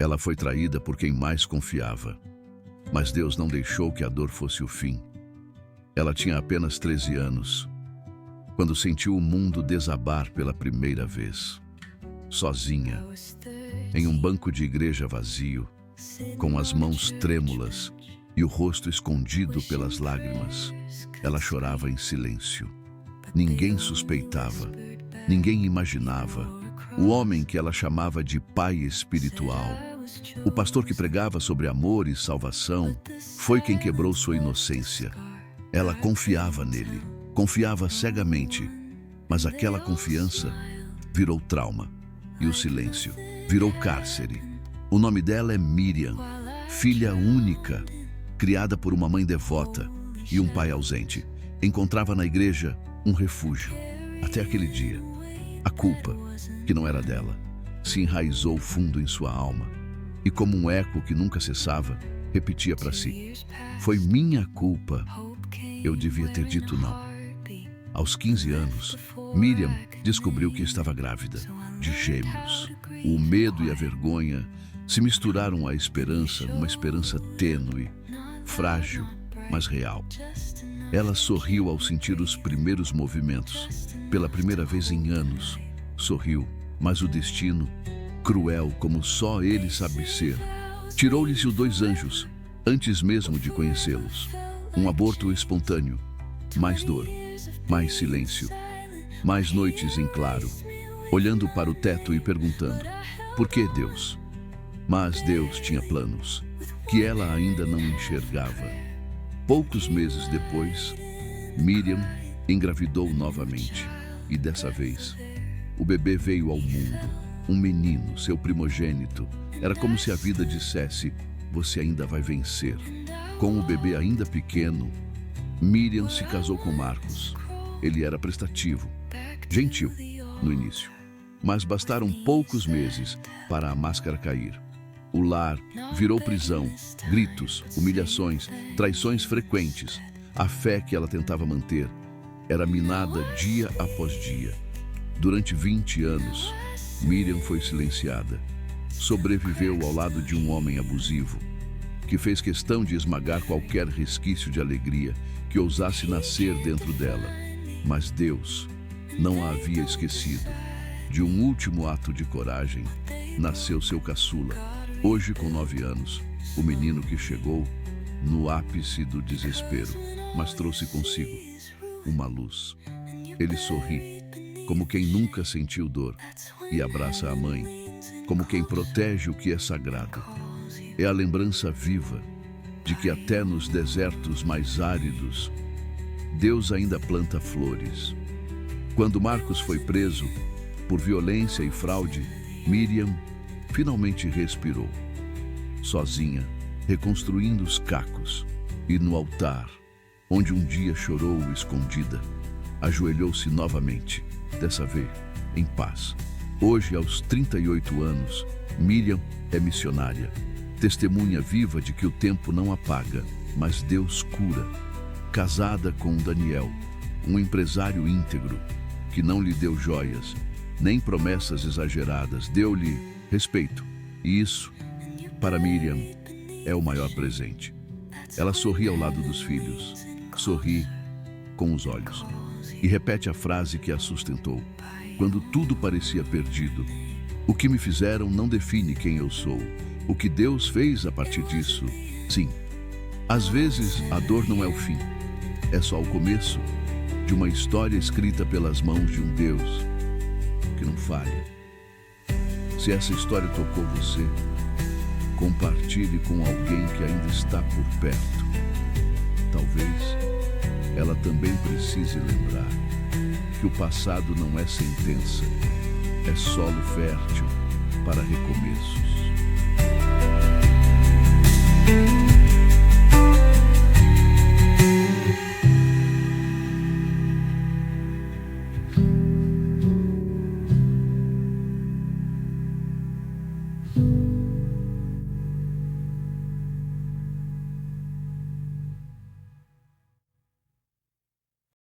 Ela foi traída por quem mais confiava. Mas Deus não deixou que a dor fosse o fim. Ela tinha apenas 13 anos, quando sentiu o mundo desabar pela primeira vez. Sozinha, em um banco de igreja vazio, com as mãos trêmulas e o rosto escondido pelas lágrimas, ela chorava em silêncio. Ninguém suspeitava, ninguém imaginava. O homem que ela chamava de pai espiritual, o pastor que pregava sobre amor e salvação, foi quem quebrou sua inocência. Ela confiava nele, confiava cegamente, mas aquela confiança virou trauma, e o silêncio virou cárcere. O nome dela é Miriam, filha única, criada por uma mãe devota e um pai ausente. Encontrava na igreja um refúgio. Até aquele dia, a culpa, que não era dela, se enraizou fundo em sua alma, e como um eco que nunca cessava, repetia para si: foi minha culpa, eu devia ter dito não. Aos 15 anos, Miriam descobriu que estava grávida, de gêmeos. O medo e a vergonha se misturaram à esperança, uma esperança tênue, frágil, mas real. Ela sorriu ao sentir os primeiros movimentos. Pela primeira vez em anos, sorriu, mas o destino, cruel como só ele sabe ser, tirou-lhe os 2 anjos, antes mesmo de conhecê-los. Um aborto espontâneo, mais dor, mais silêncio, mais noites em claro, olhando para o teto e perguntando: por que Deus? Mas Deus tinha planos, que ela ainda não enxergava. Poucos meses depois, Miriam engravidou novamente, e dessa vez, o bebê veio ao mundo, um menino, seu primogênito. Era como se a vida dissesse: você ainda vai vencer. Com o bebê ainda pequeno, Miriam se casou com Marcos. Ele era prestativo, gentil no início, mas bastaram poucos meses para a máscara cair. O lar virou prisão, gritos, humilhações, traições frequentes. A fé que ela tentava manter era minada dia após dia. Durante 20 anos, Miriam foi silenciada. Sobreviveu ao lado de um homem abusivo, que fez questão de esmagar qualquer resquício de alegria que ousasse nascer dentro dela. Mas Deus não a havia esquecido. De um último ato de coragem, nasceu seu caçula. Hoje, com 9 anos, o menino que chegou no ápice do desespero, mas trouxe consigo uma luz. Ele sorri, como quem nunca sentiu dor, e abraça a mãe, como quem protege o que é sagrado. É a lembrança viva de que até nos desertos mais áridos, Deus ainda planta flores. Quando Marcos foi preso por violência e fraude, Miriam finalmente respirou, sozinha, reconstruindo os cacos. E no altar, onde um dia chorou escondida, ajoelhou-se novamente, dessa vez em paz. Hoje, aos 38 anos, Miriam é missionária, testemunha viva de que o tempo não apaga, mas Deus cura. Casada com Daniel, um empresário íntegro, que não lhe deu joias, nem promessas exageradas, deu-lhe respeito. E isso, para Miriam, é o maior presente. Ela sorri ao lado dos filhos, sorri com os olhos, e repete a frase que a sustentou: quando tudo parecia perdido, o que me fizeram não define quem eu sou. O que Deus fez a partir disso, sim. Às vezes, a dor não é o fim, é só o começo de uma história escrita pelas mãos de um Deus que não falha. Se essa história tocou você, compartilhe com alguém que ainda está por perto. Talvez ela também precise lembrar que o passado não é sentença, é solo fértil para recomeços.